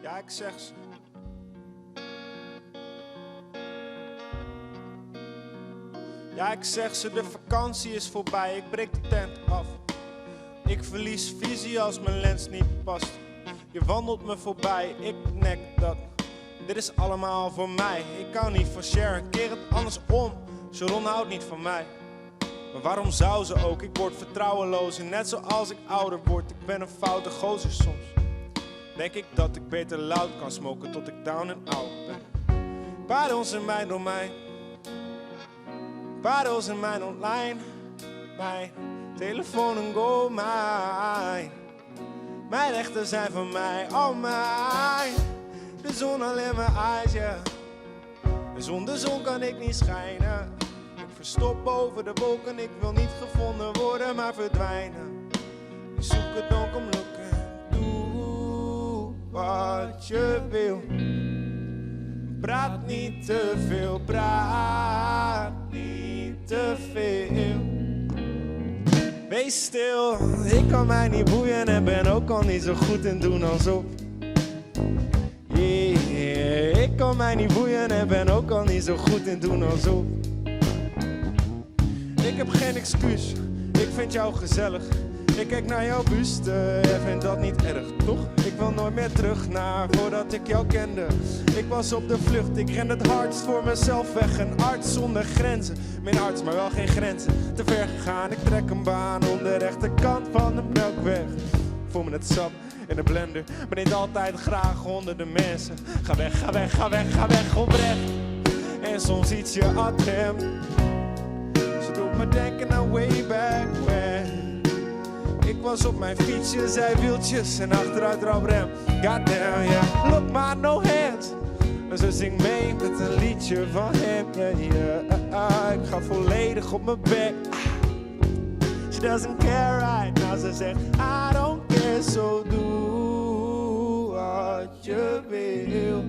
Ja, ik zeg ze. Ja, ik zeg ze, de vakantie is voorbij, ik breek de tent af. Ik verlies visie als mijn lens niet past. Je wandelt me voorbij, ik nek dat. Dit is allemaal voor mij, ik hou niet van Sharon, keer het andersom. Sharon houdt niet van mij. Maar waarom zou ze ook? Ik word vertrouwenloos en net zoals ik ouder word, ik ben een foute gozer soms. Denk ik dat ik beter loud kan smoken tot ik down en out ben. Parels in mijn domein, parels in mijn online. Mijn telefoon en go mijn. Mijn rechten zijn van mij, oh mijn. De zon al in mijn eyes, yeah. Zonder zon kan ik niet schijnen. Ik verstop boven de wolken, ik wil niet gevonden worden, maar verdwijnen. Ik zoek het donker om lukken. Doe wat je wil. Praat niet te veel, praat niet te veel. Wees stil, ik kan mij niet boeien en ben ook al niet zo goed in doen alsof. Yeah, ik kan mij niet boeien en ben ook al niet zo goed in doen alsof. Ik heb geen excuus, ik vind jou gezellig. Ik kijk naar jouw buste en vind dat niet erg, toch? Ik wil nooit meer terug naar voordat ik jou kende. Ik was op de vlucht, ik ren het hardst voor mezelf weg. Een arts zonder grenzen, mijn arts maar wel geen grenzen. Te ver gegaan, ik trek een baan om de rechterkant van de melkweg. Voel me het sap in de blender, maar niet altijd graag honderden mensen. Ga weg, ga weg, ga weg, ga weg, oprecht. En soms iets je attem. Ze doet me denken aan way back when. Ik was op mijn fietsje, zij wieltjes en achteruit rem. Goddamn, yeah, look maar, no hands. En ze zingt mee met een liedje van hem, yeah. Ik ga volledig op mijn bek. She doesn't care right now, ze zegt I don't care, so doe wat je wil.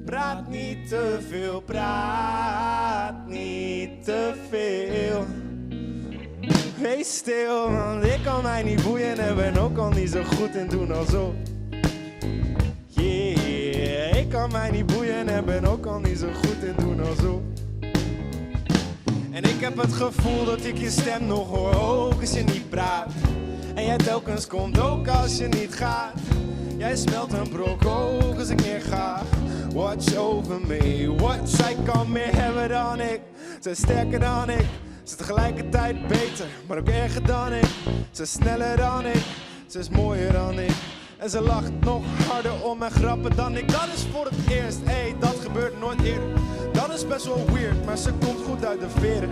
Praat niet te veel, praat niet te veel. Wees stil, want ik kan mij niet boeien en ben ook al niet zo goed in doen alsof. Yeah, ik kan mij niet boeien en ben ook al niet zo goed in doen alsof. En ik heb het gevoel dat ik je stem nog hoor, ook als je niet praat. En jij telkens komt ook als je niet gaat. Jij smelt een brok ook als ik neerga. Watch over me, wat zij kan meer hebben dan ik. Ze is sterker dan ik. Ze is tegelijkertijd beter, maar ook erger dan ik. Ze is sneller dan ik, ze is mooier dan ik. En ze lacht nog harder om mijn grappen dan ik. Dat is voor het eerst, ey, dat gebeurt nooit eerder. Dat is best wel weird, maar ze komt goed uit de veren.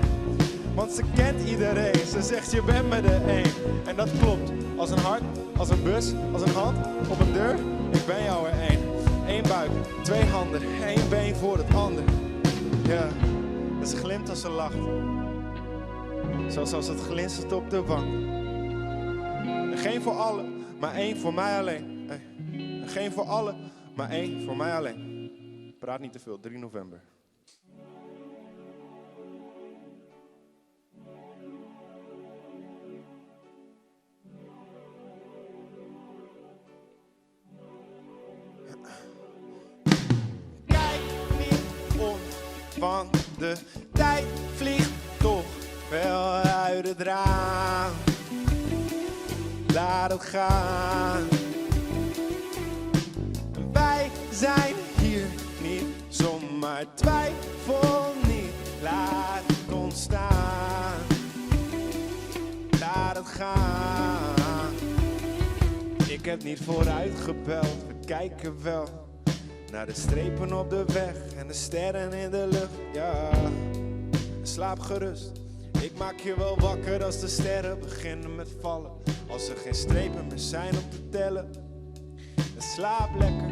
Want ze kent iedereen, ze zegt je bent me de één. En dat klopt, als een hart, als een bus, als een hand, op een deur. Ik ben jou er één. Eén buik, twee handen, één been voor het ander. Ja, en ze glimt als ze lacht. Zoals als het glinstert op de wang. En geen voor allen, maar één voor mij alleen. Hey. En geen voor allen, maar één voor mij alleen. Praat niet te veel, 3 november. Kijk niet om, want de tijd vliegt toch wel uit het raam. Laat het gaan. Wij zijn hier niet zomaar, twijfel niet, laat het ontstaan. Laat het gaan. Ik heb niet vooruit gebeld, we kijken wel naar de strepen op de weg en de sterren in de lucht, ja. Slaap gerust, ik maak je wel wakker als de sterren beginnen met vallen. Als er geen strepen meer zijn om te tellen. En slaap lekker,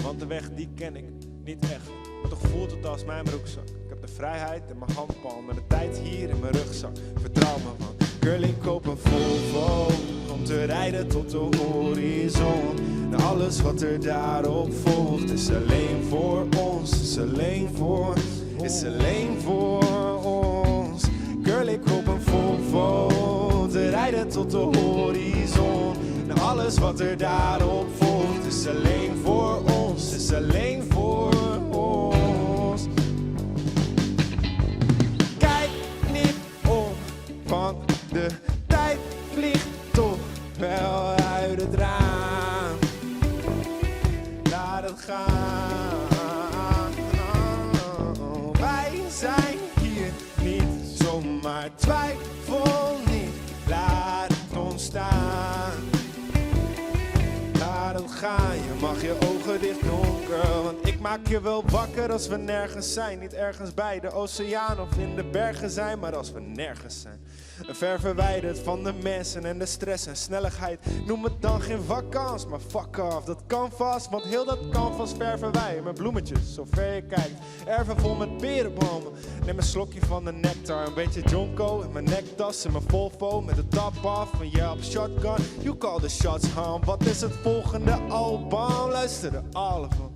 want de weg die ken ik niet echt. Maar toch voelt het als mijn broekzak. Ik heb de vrijheid in mijn handpalm en de tijd hier in mijn rugzak. Vertrouw me man, girl, ik koop een Volvo om te rijden tot de horizon. En alles wat er daarop volgt is alleen voor ons, is alleen voor ons. Girl, ik koop een Volvo om te rijden tot de horizon. En alles wat er daarop volgt Het is alleen voor ons, het is alleen voor ons. Kijk niet om, want de tijd vliegt toch wel uit het raam. Laat het gaan. Wij zijn hier niet zomaar, twijfel niet, laat het ontstaan. Laat het gaan, je mag je ogen dicht doen, girl. Want ik maak je wel wakker als we nergens zijn. Niet ergens bij de oceaan of in de bergen zijn, maar als we nergens zijn. Ver verwijderd van de mensen en de stress en snelheid. Noem het dan geen vakantie, maar fuck off, dat kan vast. Want heel dat canvas verven wij met bloemetjes, zover je kijkt. Erven vol met perenbomen. Neem een slokje van de nectar, een beetje jonko in mijn nektas. En mijn Volvo met de top af. En jij op shotgun, you call the shots, huh? Wat is het volgende album? Luister er alle van.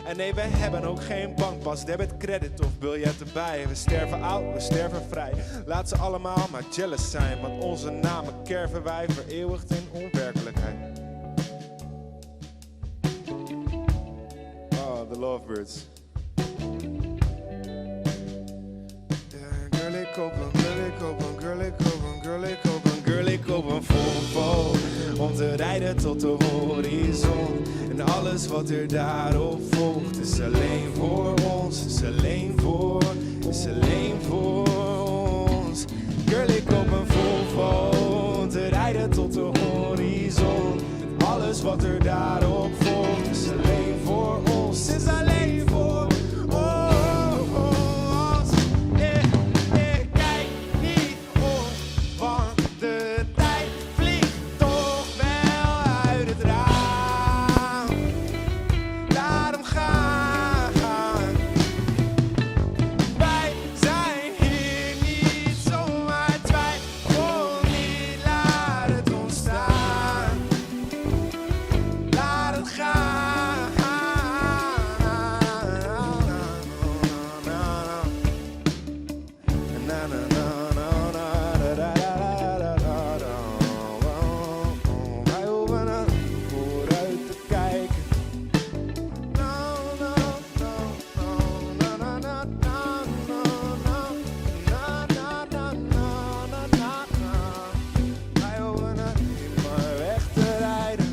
En nee, wij hebben ook geen bankpas, debit, credit of biljet erbij. We sterven oud, we sterven vrij. Laat ze allemaal maar jealous zijn, want onze namen kerven wij vereeuwigd in onwerkelijkheid. Oh, the Lovebirds. Girl, ik koop een, girl, ik koop een, girl, ik koop een, girl, ik koop een, girl, ik koop een Volvo. Om te rijden tot de horizon. En alles wat er daarop volgt is alleen voor ons, is alleen voor, is alleen voor ons. Girl, ik koop een Volvo om te rijden tot de horizon. En alles wat er daarop volgt is alleen voor ons, is alleen voor ons. Kijk niet om, want de tijd vliegt toch wel uit het raam. Laat hem gaan. Wij zijn hier niet zomaar, twijfel niet, laat het ontstaan. Laat het gaan. Wij hoeven er vooruit te kijken. Wij hoeven er niet maar weg te rijden.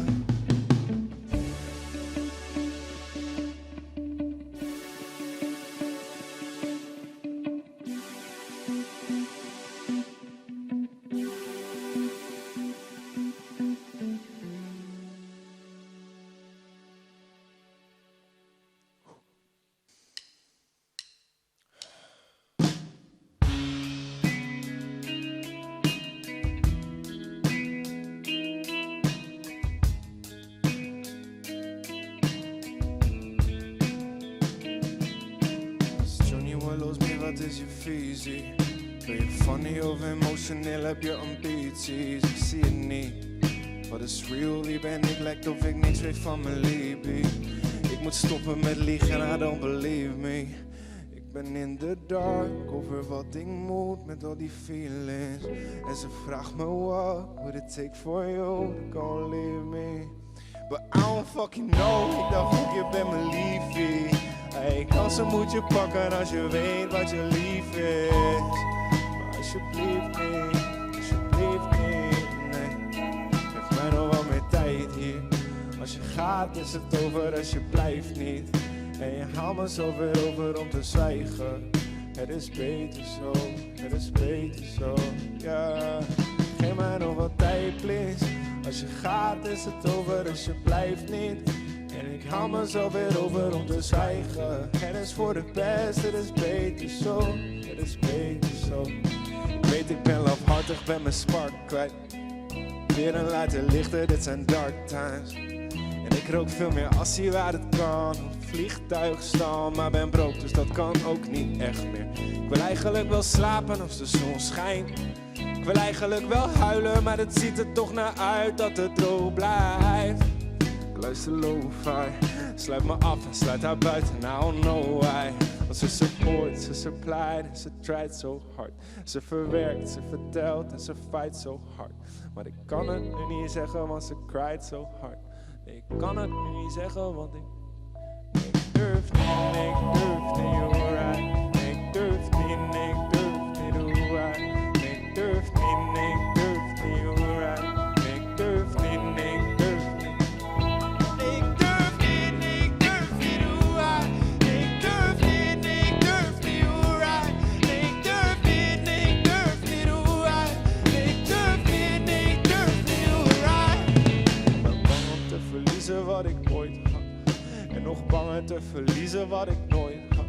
Johnny Wallows meer, wat is je visie? Ben je funny of emotioneel, heb je ambities? Ik zie het niet. Wat is real, wie ben ik? Lijkt of ik niks weet van mijn liefie. Ik moet stoppen met liegen, I don't believe me. Ik ben in the dark over wat ik moet met al die feelings. En ze vraagt me what would it take for you to go leave me. But I don't fucking know, ik dacht ook je bent mijn liefie. Hey, kansen moet je pakken als je weet wat je lief is. Maar alsjeblieft niet, alsjeblieft niet, nee. Geef mij nog wel meer tijd hier. Als je gaat is het over, als je blijft niet. En je haalt me zo weer over om te zwijgen. Het is beter zo, het is beter zo, ja. Geef mij nog wat tijd, please. Als je gaat is het over, als je blijft niet. En ik haal me zo weer over om te zwijgen. Het is voor de best, het is beter zo, het is beter zo. Ik weet ik ben lafhartig, ben mijn spark kwijt. Weer een lighter lichter, dit zijn dark times. En ik rook veel meer assie waar het kan. Op vliegtuig staan, maar ben broke, dus dat kan ook niet echt meer. Ik wil eigenlijk wel slapen als de zon schijnt. Ik wil eigenlijk wel huilen, maar het ziet er toch naar uit dat het droog blijft. Ik luister lo-fi, sluit me af en sluit haar buiten, I don't know why. Want ze support, ze supplied en ze tried so hard. Ze verwerkt, ze vertelt en ze fight so hard. Maar ik kan het nu niet zeggen, want ze cried so hard. Ik kan het nu niet zeggen, want ik durf niet, ik durf niet, alright. Ik durf niet, ik durf niet, alright. Ik durf niet, ik durf niet, alright. Ik durf niet, ik durf niet. Ik durf niet, ik durf niet, alright. Ik durf niet, ik durf niet, alright. Ik durf niet, ik durf niet, alright. Ik durf niet, ik durf niet, alright. Ik ben bang om te verliezen wat ik ooit had. En nog banger te verliezen wat ik nooit had.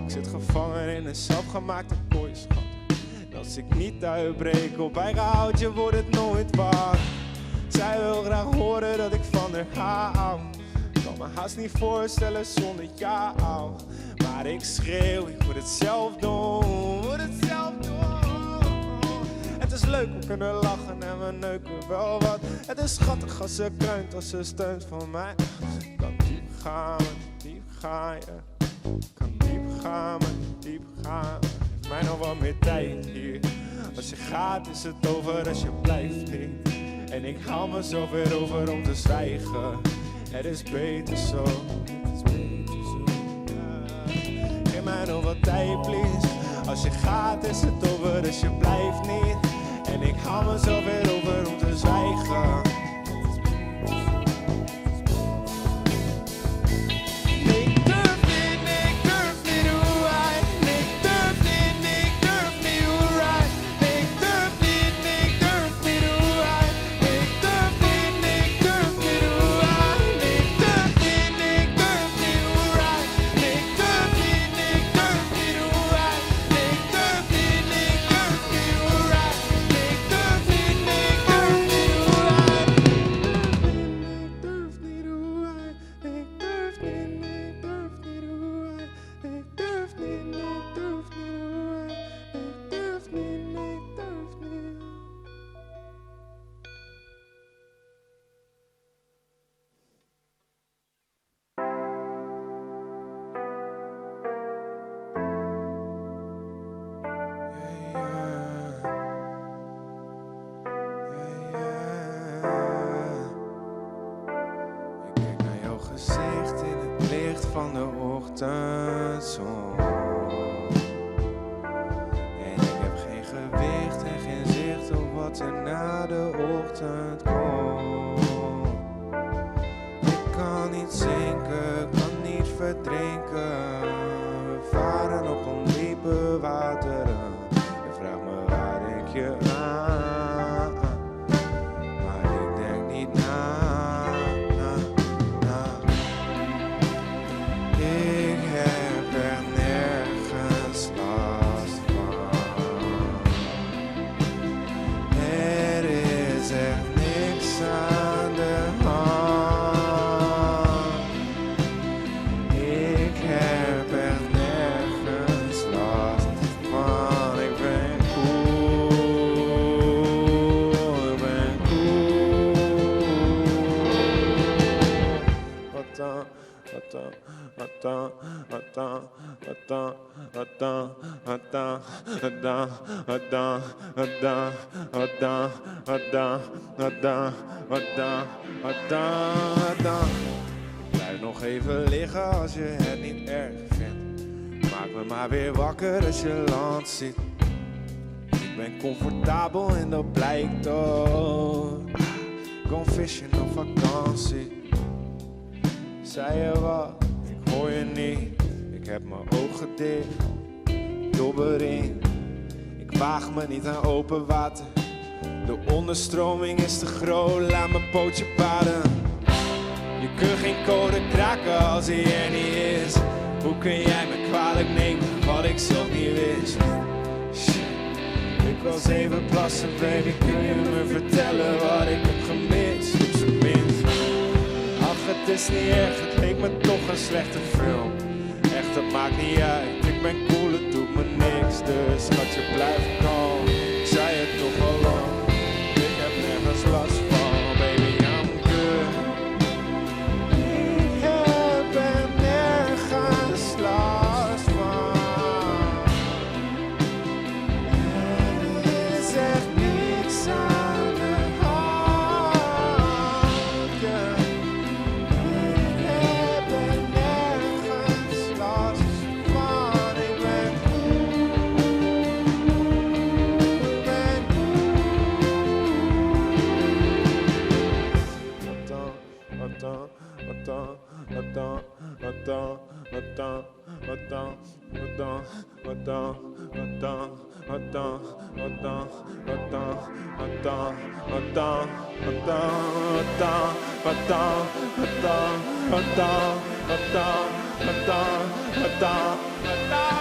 Ik zit gevangen in een zelfgemaakte kooi, schat. En als ik niet uitbreek op eigen houtje, wordt het nooit waar. Zij wil graag horen dat ik van haar hou. Ik kan me haast niet voorstellen zonder jou. Maar ik schreeuw, ik moet het zelf doen. Moet het zelf doen. Het is leuk, we kunnen lachen en we neuken wel wat. Het is schattig als ze kruint, als ze steunt van mij. Ik kan diep gaan, diep gaan, ja. Ik kan diep gaan, diep gaan. Geef mij nog wat meer tijd hier. Als je gaat is het over, als je blijft niet. En ik haal me zo ver over om te zwijgen. Het is beter zo. Geef mij nog wat tijd, please. Als je gaat is het over, als je blijft niet. En ik haal me zo ver over om te zwijgen. Van de ochtendzon. En ik heb geen gewicht en geen zicht op wat er na de ochtend komt. Ik kan niet zinken, kan niet verdrinken. We varen op ondiepe wateren. Je vraagt me waar ik je aan. Maar ik denk niet na. Blijf nog even liggen als je het niet erg vindt. Maak me maar weer wakker als je land ziet. Ik ben comfortabel en dat blijkt ook. Go fishing op vakantie. Zei je wat? Ik hoor je niet. Ik heb mijn ogen dicht. Dobber in. Ik waag me niet aan open water. De onderstroming is te groot, laat mijn pootje baden. Je kunt geen code kraken als hij er niet is. Hoe kun jij me kwalijk nemen wat ik zelf niet wist? Shit. Ik was even plassen, baby, kun je me vertellen wat ik heb gemist? Op zijn minst. Ach, het is niet erg, het leek me toch een slechte film. Echt, het maakt niet uit, ik ben cool, het doet me niks. Dus schatje, blijf kalm, ik zei het toch al lang. Ik heb nergens last van, baby, I'm good. Ik heb er nergens last van. Er is echt niks aan de hand, yeah. wat dan, wat dan, wat dan, wat dan, wat dan, wat dan, wat dan, wat dan, wat dan, wat dan, wat dan.